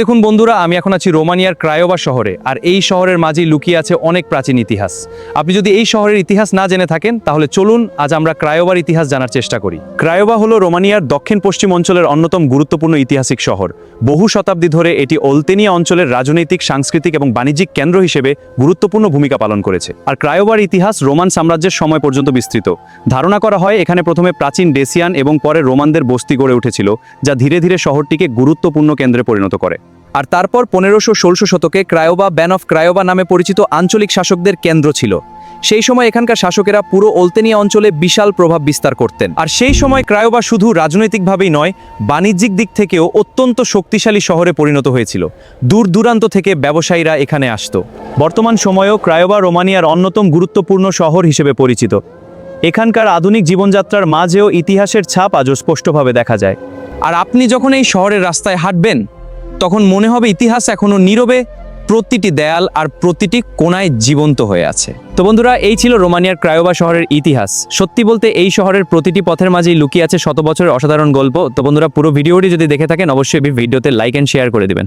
দেখুন বন্ধুরা, আমি এখন আছি রোমানিয়ার ক্রায়োবা শহরে, আর এই শহরের মাঝেই লুকিয়ে আছে অনেক প্রাচীন ইতিহাস। আপনি যদি এই শহরের ইতিহাস না জেনে থাকেন তাহলে চলুন আজ আমরা ক্রায়োবার ইতিহাস জানার চেষ্টা করি। ক্রায়োবা হলো রোমানিয়ার দক্ষিণ পশ্চিম অঞ্চলের অন্যতম গুরুত্বপূর্ণ ঐতিহাসিক শহর। বহু শতাব্দী ধরে এটি ওলতেনিয়া অঞ্চলের রাজনৈতিক, সাংস্কৃতিক এবং বাণিজ্যিক কেন্দ্র হিসেবে গুরুত্বপূর্ণ ভূমিকা পালন করেছে। আর ক্রায়োবার ইতিহাস রোমান সাম্রাজ্যের সময় পর্যন্ত বিস্তৃত। ধারণা করা হয় এখানে প্রথমে প্রাচীন ডেসিয়ান এবং পরে রোমানদের বস্তি গড়ে উঠেছিল, যা ধীরে ধীরে শহরটিকে গুরুত্বপূর্ণ কেন্দ্রে পরিণত করে। আর তারপর 1500-1600 শতকে ক্রায়োবা ব্যান অফ ক্রায়োবা নামে পরিচিত আঞ্চলিক শাসকদের কেন্দ্র ছিল। সেই সময় এখানকার শাসকেরা পুরো ওলতেনিয়া অঞ্চলে বিশাল প্রভাব বিস্তার করতেন। আর সেই সময় ক্রায়োবা শুধু রাজনৈতিকভাবেই নয়, বাণিজ্যিক দিক থেকেও অত্যন্ত শক্তিশালী শহরে পরিণত হয়েছিল। দূর দূরান্ত থেকে ব্যবসায়ীরা এখানে আসতো। বর্তমান সময়েও ক্রায়োবা রোমানিয়ার অন্যতম গুরুত্বপূর্ণ শহর হিসেবে পরিচিত। এখানকার আধুনিক জীবনযাত্রার মাঝেও ইতিহাসের ছাপ আজও স্পষ্টভাবে দেখা যায়। আর আপনি যখন এই শহরের রাস্তায় হাঁটবেন তখন মনে হবে ইতিহাস এখনো নীরবে প্রতিটি দেয়াল আর প্রতিটি কোণায় জীবন্ত হয়ে আছে। তো বন্ধুরা, এই ছিল রোমানিয়ার ক্রায়োবা শহরের ইতিহাস। সত্যি বলতে এই শহরের প্রতিটি পথের মাঝেই লুকিয়ে আছে শত বছরের অসাধারণ গল্প। তো বন্ধুরা, পুরো ভিডিওটি যদি দেখে থাকেন অবশ্যই ভিডিওতে লাইক এন্ড শেয়ার করে দিবেন।